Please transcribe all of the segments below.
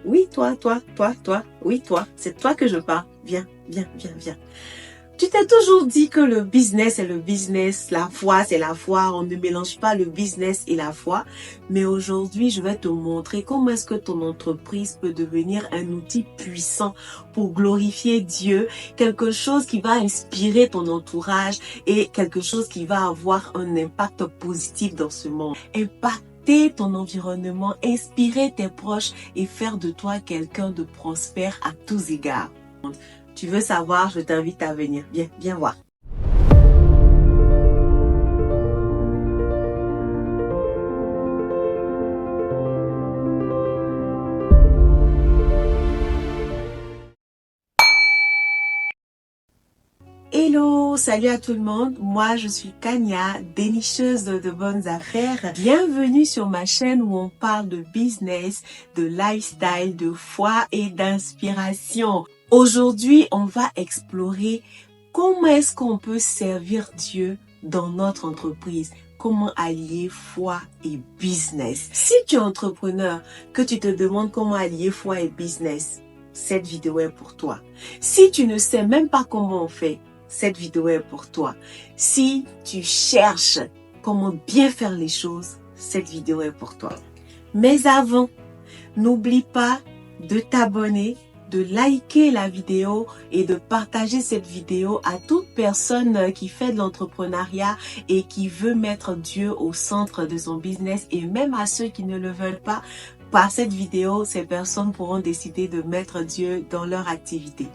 Oui, toi. Oui, toi. C'est toi que je parle. Viens. Tu t'es toujours dit que le business est le business, la foi c'est la foi, on ne mélange pas le business et la foi. Mais aujourd'hui, je vais te montrer comment est-ce que ton entreprise peut devenir un outil puissant pour glorifier Dieu, quelque chose qui va inspirer ton entourage et quelque chose qui va avoir un impact positif dans ce monde. Impacter ton environnement, inspirer tes proches et faire de toi quelqu'un de prospère à tous égards. Tu veux savoir, je t'invite à venir. Viens voir. Hello, salut à tout le monde. Moi, je suis Kanya, dénicheuse de bonnes affaires. Bienvenue sur ma chaîne où on parle de business, de lifestyle, de foi et d'inspiration. Aujourd'hui, on va explorer comment est-ce qu'on peut servir Dieu dans notre entreprise. Comment allier foi et business. Si tu es entrepreneur, que tu te demandes comment allier foi et business, cette vidéo est pour toi. Si tu ne sais même pas comment on fait, cette vidéo est pour toi. Si tu cherches comment bien faire les choses, cette vidéo est pour toi. Mais avant, n'oublie pas de t'abonner, de liker la vidéo et de partager cette vidéo à toute personne qui fait de l'entrepreneuriat et qui veut mettre Dieu au centre de son business, et même à ceux qui ne le veulent pas. Par cette vidéo, ces personnes pourront décider de mettre Dieu dans leur activité.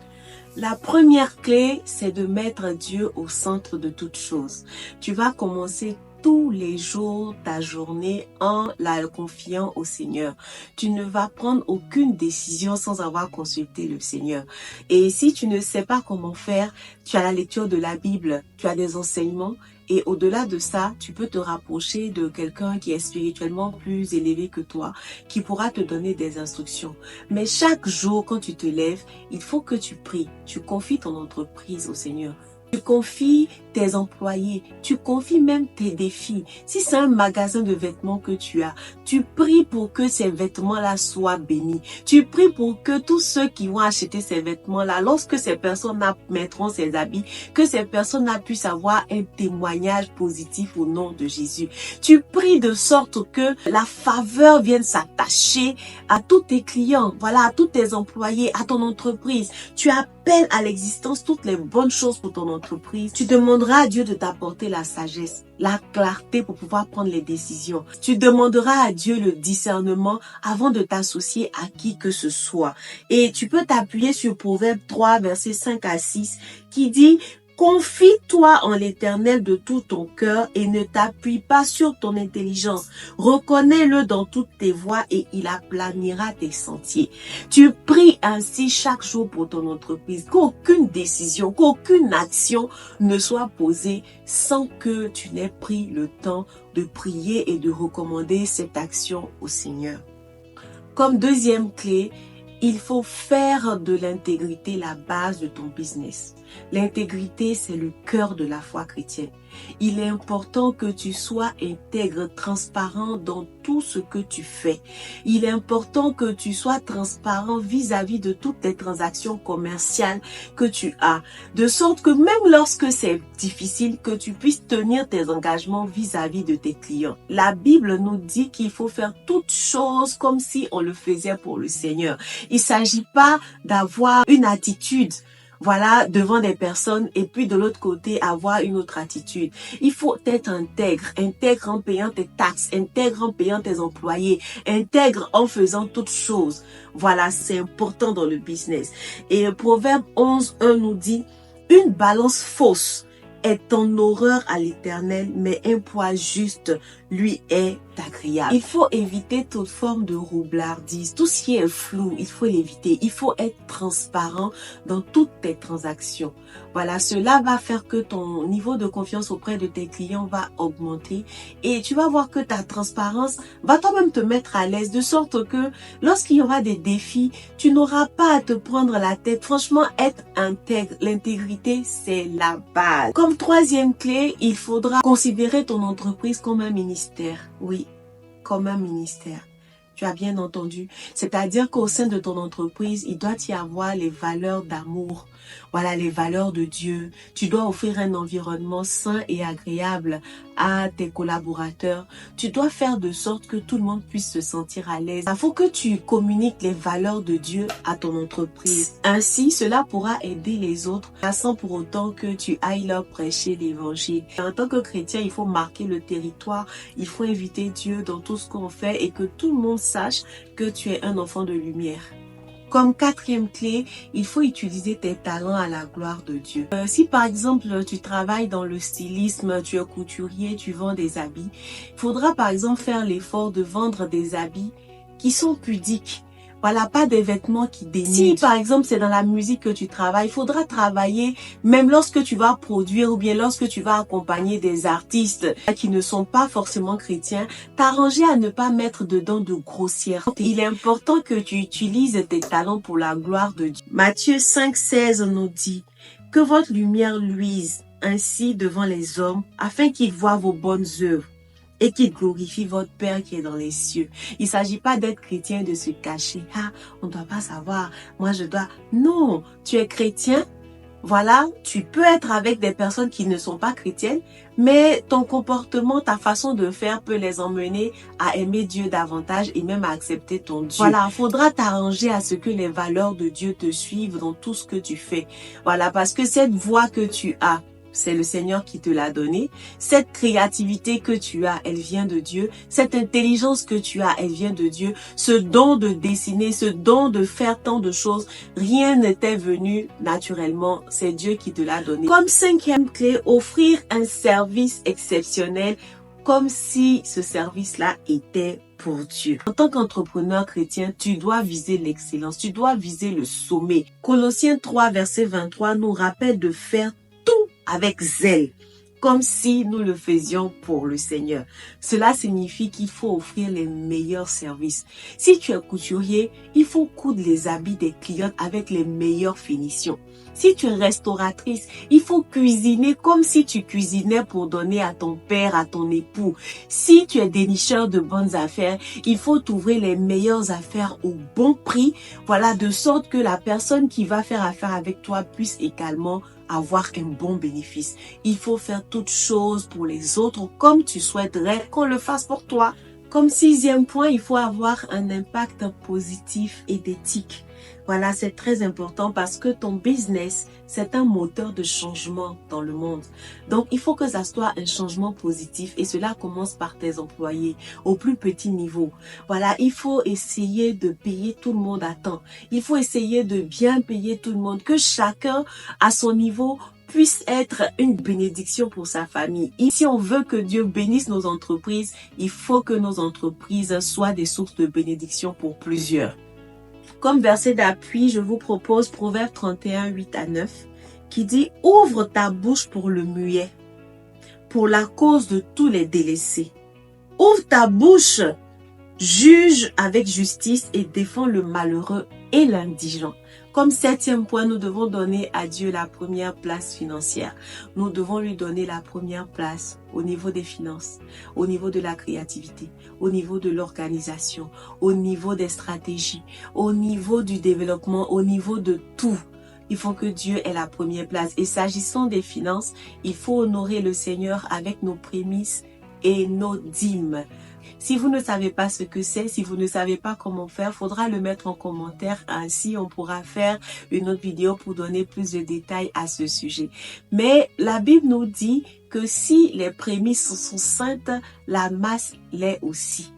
La première clé, c'est de mettre Dieu au centre de toute chose. Tu vas commencer tous les jours ta journée en la confiant au Seigneur. Tu ne vas prendre aucune décision sans avoir consulté le Seigneur. Et si tu ne sais pas comment faire, tu as la lecture de la Bible, tu as des enseignements. Et au-delà de ça, tu peux te rapprocher de quelqu'un qui est spirituellement plus élevé que toi, qui pourra te donner des instructions. Mais chaque jour, quand tu te lèves, il faut que tu pries. Tu confies ton entreprise au Seigneur. Tu confies tes employés, tu confies même tes défis. Si c'est un magasin de vêtements que tu as, tu pries pour que ces vêtements-là soient bénis. Tu pries pour que tous ceux qui vont acheter ces vêtements-là, lorsque ces personnes-là mettront ces habits, que ces personnes-là puissent avoir un témoignage positif au nom de Jésus. Tu pries de sorte que la faveur vienne s'attacher à tous tes clients, voilà, à tous tes employés, à ton entreprise. Tu appelles à l'existence toutes les bonnes choses pour ton entreprise. Tu demanderas à Dieu de t'apporter la sagesse, la clarté pour pouvoir prendre les décisions. Tu demanderas à Dieu le discernement avant de t'associer à qui que ce soit. Et tu peux t'appuyer sur Proverbe 3, versets 5 à 6, qui dit: confie-toi en l'Éternel de tout ton cœur et ne t'appuie pas sur ton intelligence. Reconnais-le dans toutes tes voies et il aplanira tes sentiers. Tu pries ainsi chaque jour pour ton entreprise, qu'aucune décision, qu'aucune action ne soit posée sans que tu n'aies pris le temps de prier et de recommander cette action au Seigneur. Comme deuxième clé, il faut faire de l'intégrité la base de ton business. L'intégrité, c'est le cœur de la foi chrétienne. Il est important que tu sois intègre, transparent dans tout ce que tu fais. Il est important que tu sois transparent vis-à-vis de toutes tes transactions commerciales que tu as. De sorte que même lorsque c'est difficile, que tu puisses tenir tes engagements vis-à-vis de tes clients. La Bible nous dit qu'il faut faire toutes choses comme si on le faisait pour le Seigneur. Il ne s'agit pas d'avoir une attitude, voilà, devant des personnes et puis de l'autre côté avoir une autre attitude. Il faut être intègre en payant tes taxes, intègre en payant tes employés, intègre en faisant toutes choses. Voilà, c'est important dans le business. Et Proverbe 11:1 nous dit: une balance fausse est en horreur à l'Éternel, mais un poids juste lui est agréable. Il faut éviter toute forme de roublardise. Tout ce qui est flou, il faut l'éviter. Il faut être transparent dans toutes tes transactions. Voilà, cela va faire que ton niveau de confiance auprès de tes clients va augmenter et tu vas voir que ta transparence va toi-même te mettre à l'aise, de sorte que lorsqu'il y aura des défis, tu n'auras pas à te prendre la tête. Franchement, être intègre, l'intégrité, c'est la base. Comme troisième clé, il faudra considérer ton entreprise comme un ministère. Oui, comme un ministère. Tu as bien entendu. C'est-à-dire qu'au sein de ton entreprise, il doit y avoir les valeurs d'amour. Voilà, les valeurs de Dieu. Tu dois offrir un environnement sain et agréable à tes collaborateurs. Tu dois faire de sorte que tout le monde puisse se sentir à l'aise. Il faut que tu communiques les valeurs de Dieu à ton entreprise. Ainsi, cela pourra aider les autres sans pour autant que tu ailles leur prêcher l'évangile. En tant que chrétien, il faut marquer le territoire. Il faut inviter Dieu dans tout ce qu'on fait et que tout le monde sache que tu es un enfant de lumière. Comme quatrième clé, il faut utiliser tes talents à la gloire de Dieu. Si par exemple, tu travailles dans le stylisme, tu es couturier, tu vends des habits, il faudra par exemple faire l'effort de vendre des habits qui sont pudiques. Voilà, pas des vêtements qui dénudent. Si par exemple c'est dans la musique que tu travailles, il faudra travailler même lorsque tu vas produire ou bien lorsque tu vas accompagner des artistes qui ne sont pas forcément chrétiens, t'arranger à ne pas mettre dedans de grossièreté. Il est important que tu utilises tes talents pour la gloire de Dieu. Matthieu 5,16 nous dit que votre lumière luise ainsi devant les hommes afin qu'ils voient vos bonnes œuvres et qu'il glorifie votre Père qui est dans les cieux. Il ne s'agit pas d'être chrétien et de se cacher. Ah, on ne doit pas savoir. Moi, je dois... Non, tu es chrétien. Voilà, tu peux être avec des personnes qui ne sont pas chrétiennes, mais ton comportement, ta façon de faire peut les emmener à aimer Dieu davantage et même à accepter ton Dieu. Voilà, il faudra t'arranger à ce que les valeurs de Dieu te suivent dans tout ce que tu fais. Voilà, parce que cette voix que tu as, c'est le Seigneur qui te l'a donné. Cette créativité que tu as, elle vient de Dieu. Cette intelligence que tu as, elle vient de Dieu. Ce don de dessiner, ce don de faire tant de choses, rien n'était venu naturellement. C'est Dieu qui te l'a donné. Comme cinquième clé, offrir un service exceptionnel comme si ce service-là était pour Dieu. En tant qu'entrepreneur chrétien, tu dois viser l'excellence. Tu dois viser le sommet. Colossiens 3, verset 23 nous rappelle de faire avec zèle, comme si nous le faisions pour le Seigneur. Cela signifie qu'il faut offrir les meilleurs services. Si tu es couturier, il faut coudre les habits des clients avec les meilleures finitions. Si tu es restauratrice, il faut cuisiner comme si tu cuisinais pour donner à ton père, à ton époux. Si tu es dénicheur de bonnes affaires, il faut t'ouvrir les meilleures affaires au bon prix. Voilà, de sorte que la personne qui va faire affaire avec toi puisse également avoir un bon bénéfice. Il faut faire toutes choses pour les autres comme tu souhaiterais qu'on le fasse pour toi. Comme sixième point, il faut avoir un impact positif et d'éthique. Voilà, c'est très important parce que ton business, c'est un moteur de changement dans le monde. Donc, il faut que ça soit un changement positif et cela commence par tes employés au plus petit niveau. Voilà, il faut essayer de payer tout le monde à temps. Il faut essayer de bien payer tout le monde, que chacun à son niveau puisse être une bénédiction pour sa famille. Et si on veut que Dieu bénisse nos entreprises, il faut que nos entreprises soient des sources de bénédiction pour plusieurs. Comme verset d'appui, je vous propose Proverbe 31, 8 à 9, qui dit « Ouvre ta bouche pour le muet, pour la cause de tous les délaissés. Ouvre ta bouche, juge avec justice et défends le malheureux et l'indigent. » Comme septième point, nous devons donner à Dieu la première place financière. Nous devons lui donner la première place au niveau des finances, au niveau de la créativité, au niveau de l'organisation, au niveau des stratégies, au niveau du développement, au niveau de tout. Il faut que Dieu ait la première place. Et s'agissant des finances, il faut honorer le Seigneur avec nos prémices et nos dîmes. Si vous ne savez pas ce que c'est, si vous ne savez pas comment faire, faudra le mettre en commentaire. Ainsi, on pourra faire une autre vidéo pour donner plus de détails à ce sujet. Mais la Bible nous dit que si les prémices sont saintes, la masse l'est aussi.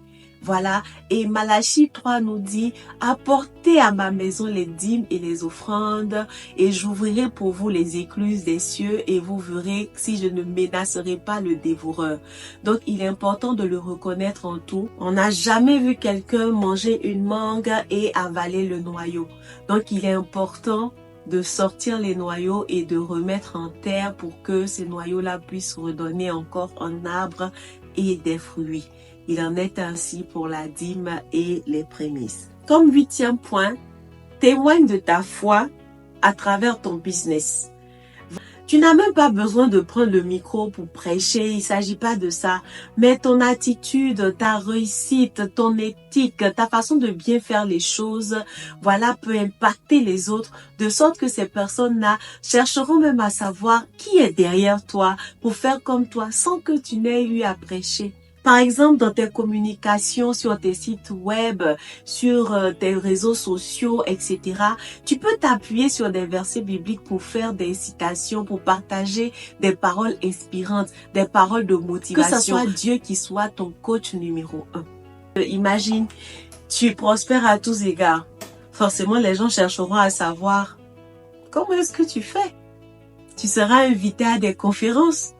Voilà, et Malachie 3 nous dit « Apportez à ma maison les dîmes et les offrandes, et j'ouvrirai pour vous les écluses des cieux, et vous verrez si je ne menacerai pas le dévoreur. » Donc, il est important de le reconnaître en tout. On n'a jamais vu quelqu'un manger une mangue et avaler le noyau. Donc, il est important de sortir les noyaux et de remettre en terre pour que ces noyaux-là puissent redonner encore un arbre et des fruits. Il en est ainsi pour la dîme et les prémices. Comme huitième point, témoigne de ta foi à travers ton business. Tu n'as même pas besoin de prendre le micro pour prêcher, il s'agit pas de ça. Mais ton attitude, ta réussite, ton éthique, ta façon de bien faire les choses, voilà, peut impacter les autres, de sorte que ces personnes-là chercheront même à savoir qui est derrière toi pour faire comme toi sans que tu n'aies eu à prêcher. Par exemple, dans tes communications sur tes sites web, sur tes réseaux sociaux, etc., tu peux t'appuyer sur des versets bibliques pour faire des citations, pour partager des paroles inspirantes, des paroles de motivation. Que ce soit Dieu qui soit ton coach numéro 1. Imagine, tu prospères à tous égards. Forcément, les gens chercheront à savoir comment est-ce que tu fais. Tu seras invité à des conférences.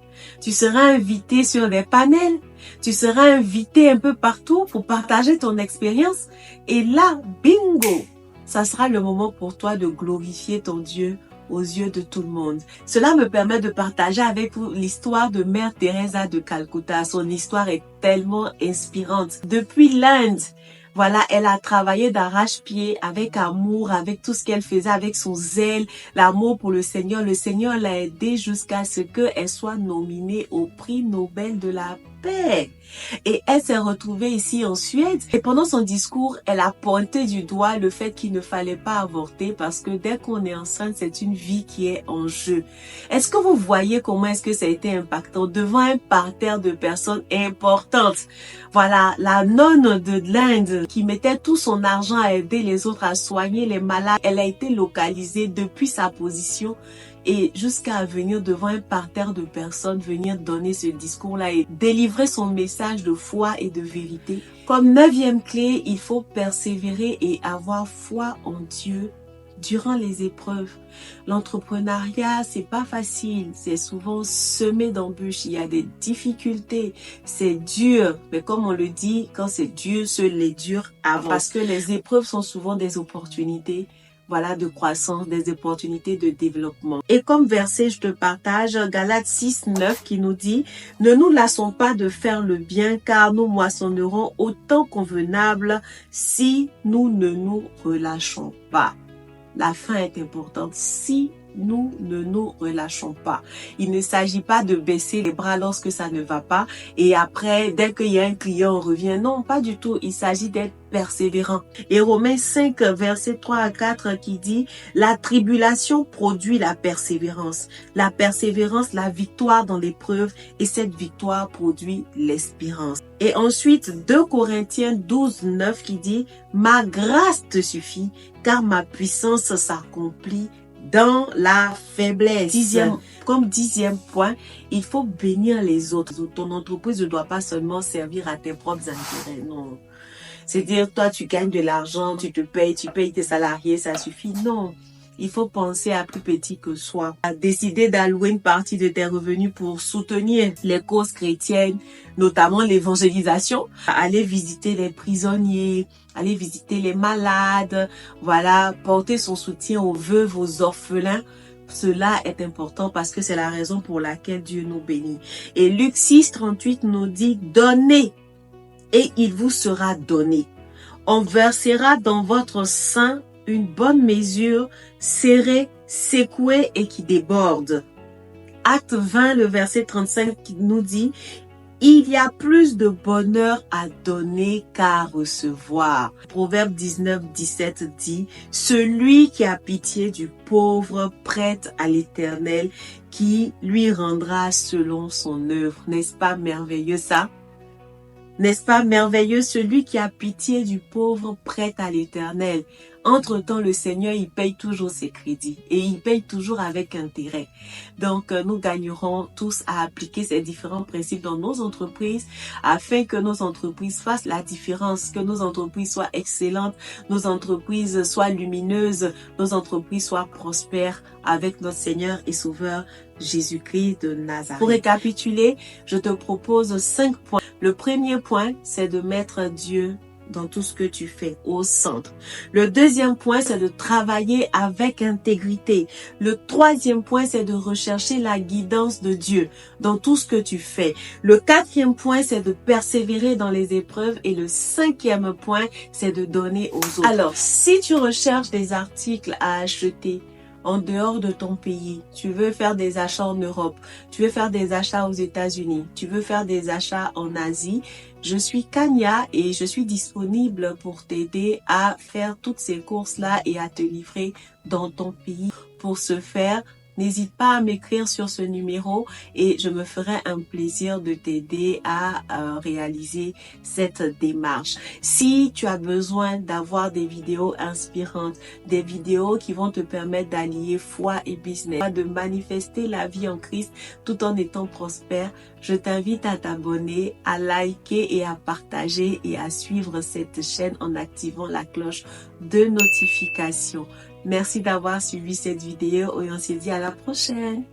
Tu seras invité sur des panels. Tu seras invité un peu partout pour partager ton expérience. Et là, bingo, ça sera le moment pour toi de glorifier ton Dieu aux yeux de tout le monde. Cela me permet de partager avec vous l'histoire de Mère Teresa de Calcutta. Son histoire est tellement inspirante. Depuis l'Inde, voilà, elle a travaillé d'arrache-pied avec amour, avec tout ce qu'elle faisait, avec son zèle, l'amour pour le Seigneur. Le Seigneur l'a aidée jusqu'à ce qu'elle soit nominée au prix Nobel de la paix. Et elle s'est retrouvée ici en Suède. Et pendant son discours, elle a pointé du doigt le fait qu'il ne fallait pas avorter parce que dès qu'on est enceinte, c'est une vie qui est en jeu. Est-ce que vous voyez comment est-ce que ça a été impactant devant un parterre de personnes importantes? Voilà, la nonne de l'Inde qui mettait tout son argent à aider les autres à soigner les malades. Elle a été localisée depuis sa position et jusqu'à venir devant un parterre de personnes, venir donner ce discours-là et délivrer son message de foi et de vérité. Comme 9e clé, il faut persévérer et avoir foi en Dieu durant les épreuves. L'entrepreneuriat, c'est pas facile, c'est souvent semé d'embûches, il y a des difficultés, c'est dur, mais comme on le dit, quand c'est dur, seuls les durs avancent. Parce que les épreuves sont souvent des opportunités, voilà, de croissance, des opportunités de développement. Et comme verset, je te partage Galates 6:9 qui nous dit « Ne nous lassons pas de faire le bien, car nous moissonnerons au temps convenable si nous ne nous relâchons pas. » La fin est importante. Si nous ne nous relâchons pas. Il ne s'agit pas de baisser les bras lorsque ça ne va pas et après, dès qu'il y a un client, on revient. Non, pas du tout. Il s'agit d'être persévérant. Et Romains 5, versets 3 à 4 qui dit « La tribulation produit la persévérance. La persévérance, la victoire dans l'épreuve et cette victoire produit l'espérance. » Et ensuite, 2 Corinthiens 12:9 qui dit « Ma grâce te suffit car ma puissance s'accomplit dans la faiblesse. » Comme 10e point, il faut bénir les autres. Ton entreprise ne doit pas seulement servir à tes propres intérêts, non. C'est-à-dire, toi, tu gagnes de l'argent, tu payes tes salariés, ça suffit. Non, il faut penser à plus petit que soi. À décider d'allouer une partie de tes revenus pour soutenir les causes chrétiennes, notamment l'évangélisation. Aller visiter les prisonniers, aller visiter les malades, voilà, porter son soutien aux veuves, aux orphelins. Cela est important parce que c'est la raison pour laquelle Dieu nous bénit. Et Luc 6:38 nous dit « Donnez et il vous sera donné. On versera dans votre sein une bonne mesure, serrée, secouée et qui déborde. » Acte 20, le verset 35 qui nous dit « Il y a plus de bonheur à donner qu'à recevoir. » Proverbe 19:17 dit « Celui qui a pitié du pauvre prête à l'Éternel, qui lui rendra selon son œuvre. » N'est-ce pas merveilleux ça? N'est-ce pas merveilleux? Celui qui a pitié du pauvre prête à l'Éternel. Entre-temps, le Seigneur, il paye toujours ses crédits et il paye toujours avec intérêt. Donc, nous gagnerons tous à appliquer ces différents principes dans nos entreprises afin que nos entreprises fassent la différence, que nos entreprises soient excellentes, nos entreprises soient lumineuses, nos entreprises soient prospères avec notre Seigneur et Sauveur Jésus-Christ de Nazareth. Pour récapituler, je te propose 5 points. Le premier point, c'est de mettre Dieu dans tout ce que tu fais, au centre. Le deuxième point, c'est de travailler avec intégrité. Le troisième point, c'est de rechercher la guidance de Dieu dans tout ce que tu fais. Le quatrième point, c'est de persévérer dans les épreuves. Et le cinquième point, c'est de donner aux autres. Alors, si tu recherches des articles à acheter en dehors de ton pays. Tu veux faire des achats en Europe, tu veux faire des achats aux États-Unis, tu veux faire des achats en Asie. Je suis Kanya et je suis disponible pour t'aider à faire toutes ces courses-là et à te livrer dans ton pays. Pour ce faire, n'hésite pas à m'écrire sur ce numéro et je me ferai un plaisir de t'aider à réaliser cette démarche. Si tu as besoin d'avoir des vidéos inspirantes, des vidéos qui vont te permettre d'allier foi et business, de manifester la vie en Christ tout en étant prospère, je t'invite à t'abonner, à liker et à partager et à suivre cette chaîne en activant la cloche de notification. Merci d'avoir suivi cette vidéo et on se dit à la prochaine.